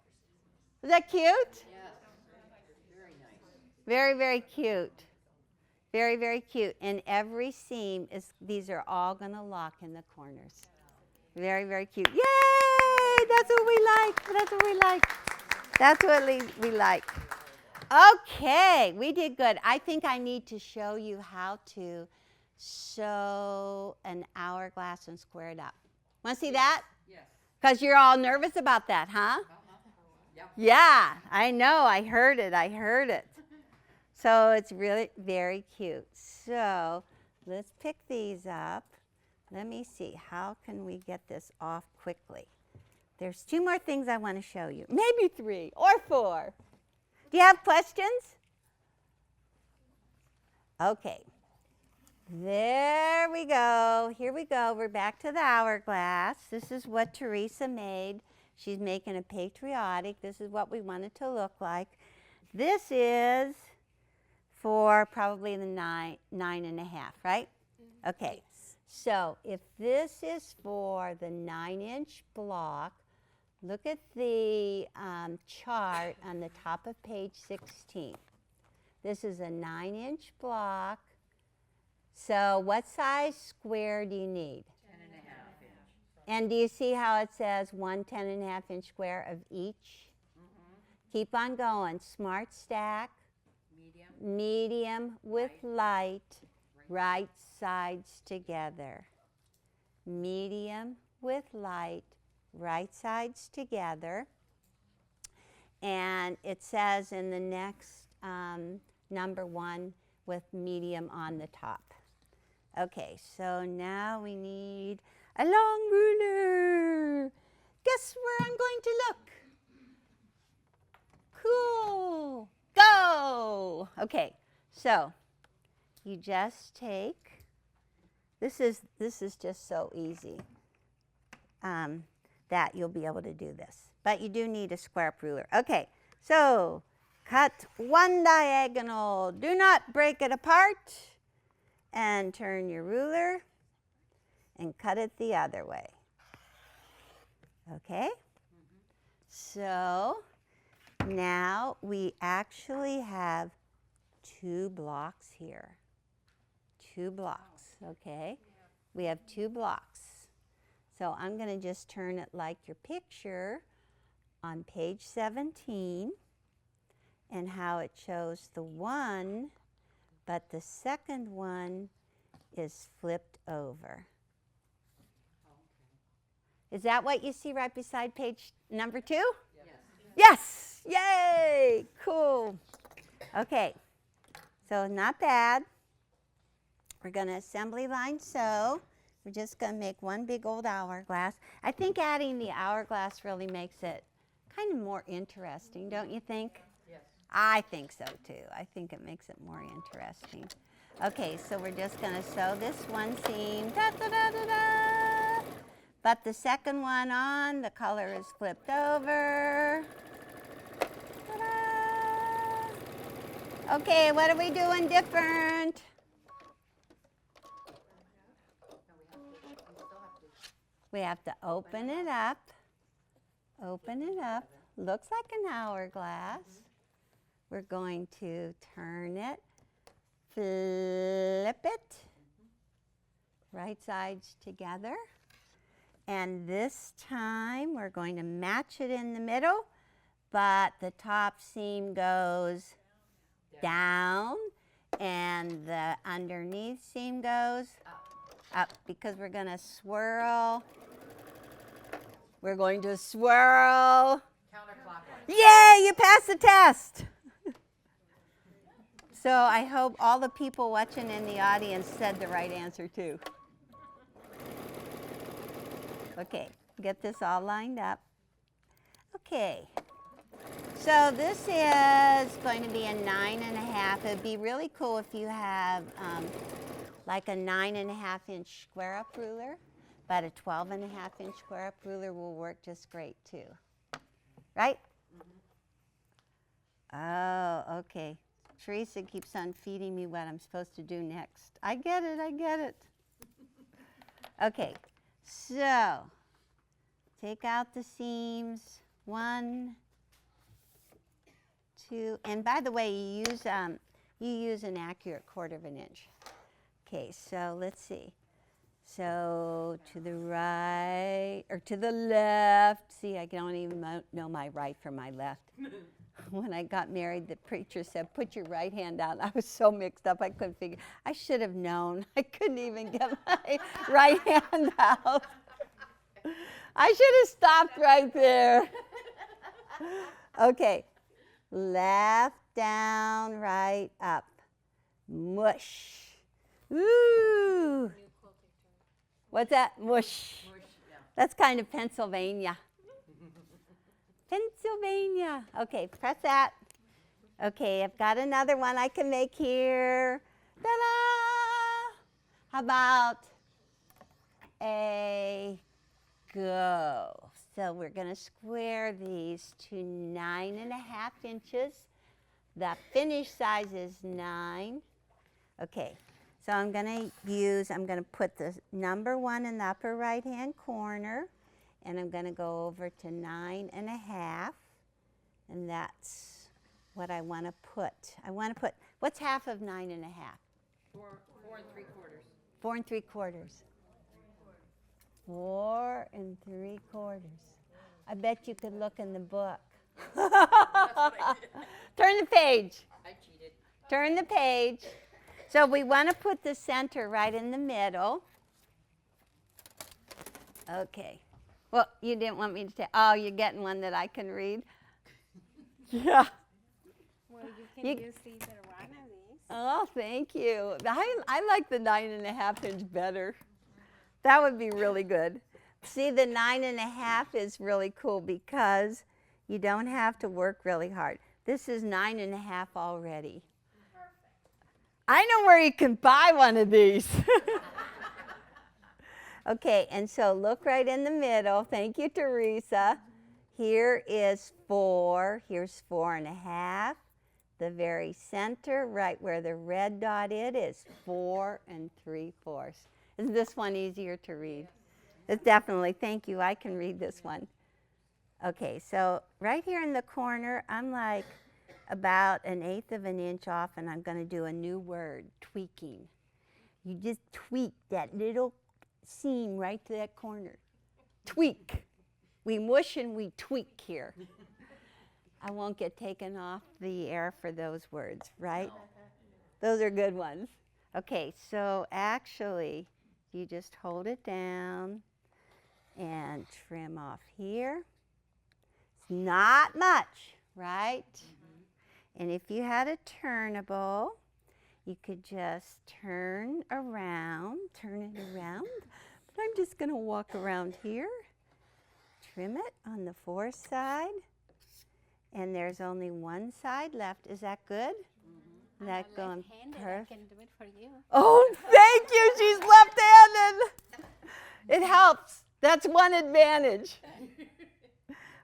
Is that cute? Yes. Very nice. Very, very cute. Very, very cute. And every seam these are all going to lock in the corners. Very, very cute. Yay! That's what we like. That's what we like. That's what we like. Okay, we did good. I think I need to show you how to sew an hourglass and square it up. Want to see that? Yes. Because you're all nervous about that, huh? Yep. Yeah, I know. I heard it. So it's really very cute. So let's pick these up. Let me see. How can we get this off quickly? There's 2 more things I want to show you. Maybe 3 or 4. Do you have questions? Okay. There we go. Here we go. We're back to the hourglass. This is what Teresa made. She's making a patriotic. This is what we want it to look like. This is for probably the 9.5, right? Okay. So if this is for the 9-inch block, look at the chart on the top of page 16. This is a 9-inch block. So what size square do you need? 10.5 inch. And do you see how it says 1 10.5-inch square of each? Keep on going. Smart stack. Medium. Medium with light. Right sides together. Medium with light. Right sides together. And it says in the next number 1 with medium on the top. Okay, so now we need a long ruler. Guess where I'm going to look? Cool. Go. Okay, so you just take, this is just so easy that you'll be able to do this. But you do need a square up ruler. Okay, so cut one diagonal. Do not break it apart. And turn your ruler and cut it the other way. Okay? So now we actually have 2 blocks here. 2 blocks, okay? We have 2 blocks. So I'm going to just turn it like your picture on page 17 and how it shows the 1, but the second one is flipped over. Is that what you see right beside page number 2? Yes. Yay! Cool. Okay. So not bad. We're going to assembly line sew. We're just going to make one big old hourglass. I think adding the hourglass really makes it kind of more interesting, don't you think? Yes. I think so too. I think it makes it more interesting. Okay, so we're just going to sew this one seam. Da, da, da, da, da. But the second one on, the color is flipped over. Ta-da. Okay, what are we doing different? We have to open it up. Open it up. Looks like an hourglass. We're going to turn it, flip it, right sides together. And this time we're going to match it in the middle, but the top seam goes down and the underneath seam goes up because we're going to swirl. We're going to swirl. Counterclockwise. Yay, you passed the test. So I hope all the people watching in the audience said the right answer too. Okay, get this all lined up. Okay, so this is going to be a 9.5. It would be really cool if you have like a 9.5 inch square up ruler, but a 12.5 inch square up ruler will work just great too. Right? Oh, okay. Teresa keeps on feeding me what I'm supposed to do next. I get it, I get it. Okay, so take out the seams. 1, 2, and by the way, you use an accurate 1/4 inch. Okay, so let's see. So to the right or to the left. See, I don't even know my right from my left. When I got married, the preacher said, "Put your right hand out." I was so mixed up, I couldn't figure. I should have known. I couldn't even get my right hand out. I should have stopped right there. Okay, left, down, right, up. Mush. Ooh. What's that? Mush. That's kind of Pennsylvania. Pennsylvania. Okay, press that. Okay, I've got another one I can make here. Ta-da! How about a go? So we're going to square these to 9.5 inches. The finish size is 9. Okay, so I'm going to put the number 1 in the upper right hand corner. And I'm going to go over to 9.5, and that's what I want to put. What's half of 9.5? 4 3/4. 4 3/4. 4 3/4. I bet you could look in the book. That's what I did. Turn the page. I cheated. Turn the page. So we want to put the center right in the middle. Okay. Well, you didn't want me to say, oh, you're getting one that I can read? Yeah. Well, you can use either one of these. Oh, thank you. I like the 9.5 inch better. That would be really good. See, the 9.5 is really cool because you don't have to work really hard. This is 9.5 already. I know where you can buy one of these. Okay, and so look right in the middle. Thank you, Teresa. Here is 4. Here's 4.5. The very center, right where the red dot is 4 3/4. Is this one easier to read? It's definitely. Thank you. I can read this one. Okay, so right here in the corner, I'm like about 1/8 of an inch off, and I'm going to do a new word, tweaking. You just tweak that little seam right to that corner. Tweak. We mush and we tweak here. I won't get taken off the air for those words, right? Those are good ones. Okay, so actually, you just hold it down and trim off here. It's not much, right? And if you had a turnable, you could just turn it around. But I'm just going to walk around here, trim it on the 4 side, and there's only one side left. Is that good? I'm That going left-handed. I perfect? can do it for you. Oh, thank you. She's left-handed. It helps. That's one advantage.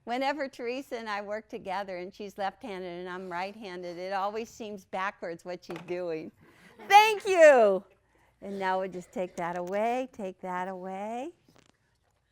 Whenever Teresa and I work together and she's left-handed and I'm right-handed, it always seems backwards what she's doing. Thank you. And now we'll just take that away,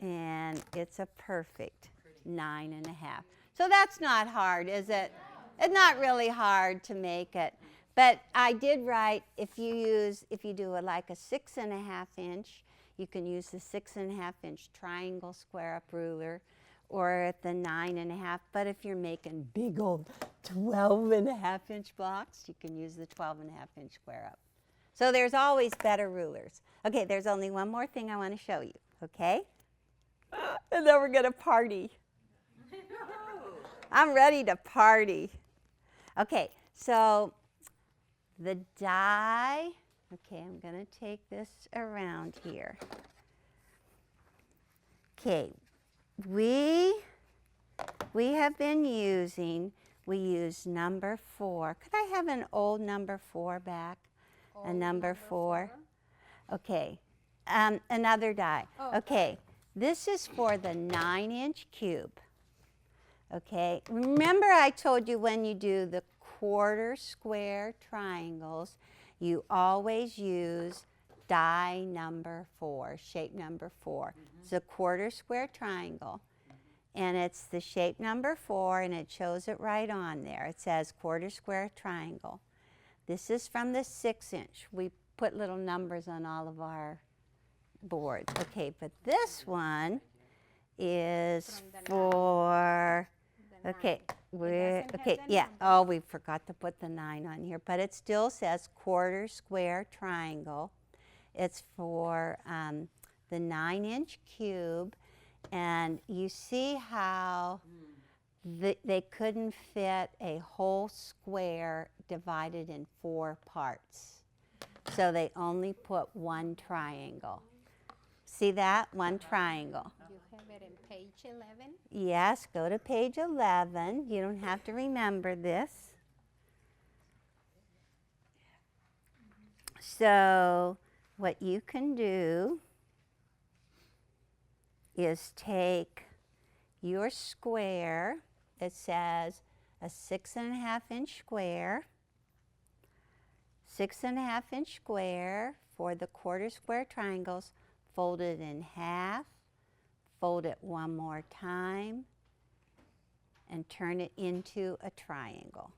and it's a perfect 9.5. So that's not hard, is it? It's not really hard to make it. But I did write, if you do like a 6.5 inch, you can use the 6.5 inch triangle square up ruler, or at the 9.5. But if you're making big old 12.5 inch blocks, you can use the 12.5 inch square up. So there's always better rulers. Okay, there's only one more thing I want to show you, okay? And then we're going to party. I'm ready to party. Okay, so the die, okay, I'm going to take this around here. Okay, we have been using, we use number 4. Could I have an old number 4 back? A number 4. Okay, another die. Oh, okay, this is for the 9-inch cube. Okay, remember I told you when you do the quarter square triangles, you always use die number 4, shape number 4. It's a quarter square triangle, and it's the shape number 4, and it shows it right on there. It says quarter square triangle. This is from the 6-inch. We put little numbers on all of our boards. Okay, but this one is for, okay, yeah. Oh, we forgot to put the 9 on here, but it still says quarter square triangle. It's for the 9-inch cube, and you see how they couldn't fit a whole square divided in 4 parts. So they only put one triangle. See that? One triangle. You have it in page 11. Yes, go to page 11. You don't have to remember this. So what you can do is take your square. It says a 6.5 inch square. 6.5 inch square for the quarter square triangles. Fold it in half. Fold it one more time. And turn it into a triangle.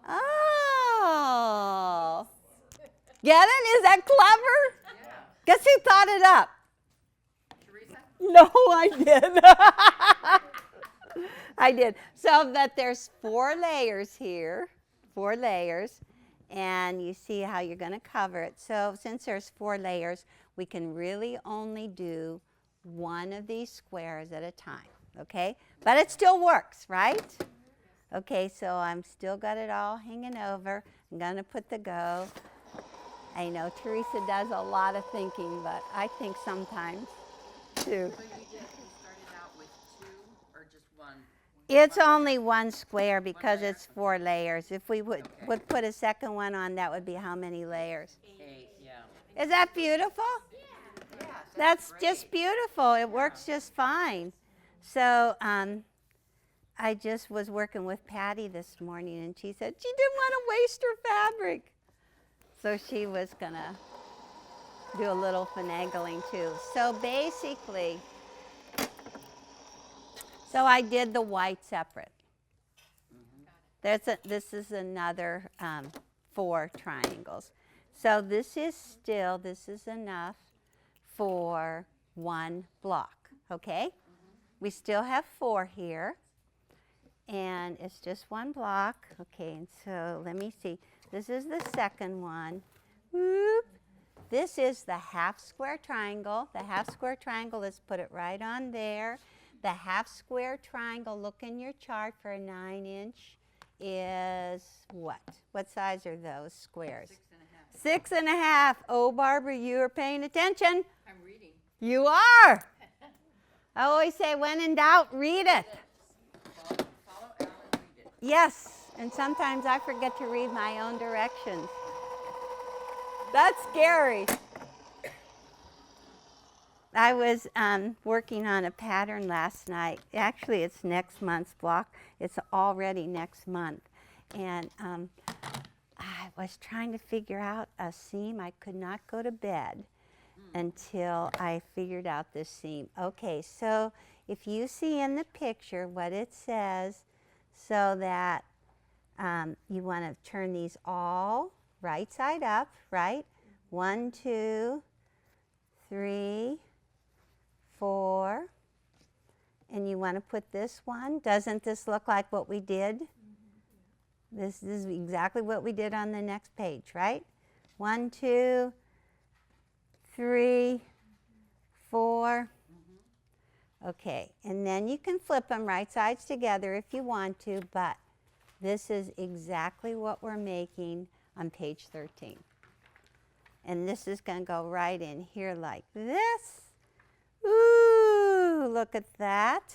Oh! Get it? Is that clever? Yeah. Guess who thought it up? Teresa? No, I didn't. I did. So that there's 4 layers here, 4 layers, and you see how you're going to cover it. So since there's 4 layers, we can really only do one of these squares at a time, okay? But it still works, right? Okay, so I'm still got it all hanging over. I'm going to put the go. I know Teresa does a lot of thinking, but I think sometimes too. So you started out with 2 or just 1? It's only 1 square because layer? it's 4 layers. If we would put a second one on, that would be how many layers? 8, yeah. Is that beautiful? Yeah. That's just beautiful. It works just fine. So I just was working with Patty this morning, and she said she didn't want to waste her fabric. So she was going to do a little finagling too. So basically, so I did the white separate. This is another 4 triangles. So this is enough for 1 block, okay? We still have 4 here, and it's just 1 block. Okay, and so let me see. This is the second one. Whoop. This is the half square triangle. The half square triangle, let's put it right on there. The half square triangle, look in your chart for a 9-inch, is what? What size are those squares? 6 1/2. 6 1/2. Oh, Barbara, you are paying attention. I'm reading. You are. I always say, when in doubt, read it. Follow Al and read it. Yes, and sometimes I forget to read my own directions. That's scary. I was working on a pattern last night. Actually, it's next month's block. It's already next month. And I was trying to figure out a seam. I could not go to bed until I figured out this seam. Okay, so if you see in the picture what it says, so that you want to turn these all right side up, right? 1, 2, 3, 4. And you want to put this one. Doesn't this look like what we did? This is exactly what we did on the next page, right? 1, 2, 3, 4. Okay, and then you can flip them right sides together if you want to, but this is exactly what we're making on page 13. And this is going to go right in here like this. Ooh, look at that.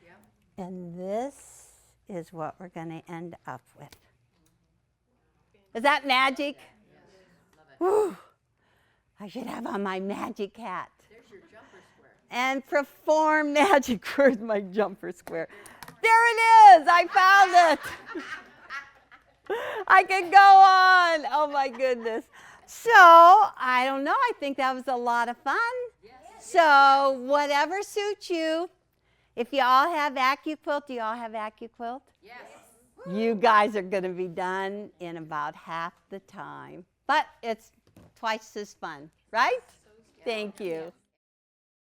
Yep. And this is what we're going to end up with. Is that magic? Woo. I should have on my magic hat. There's your jumper square. And perform magic. Where's my jumper square? There it is. I found it. I can go on. Oh my goodness. So I don't know. I think that was a lot of fun. Yes. So whatever suits you. If you all have Accuquilt, do you all have Accuquilt? Yes. You guys are going to be done in about half the time. But it's twice as fun, right? Thank you.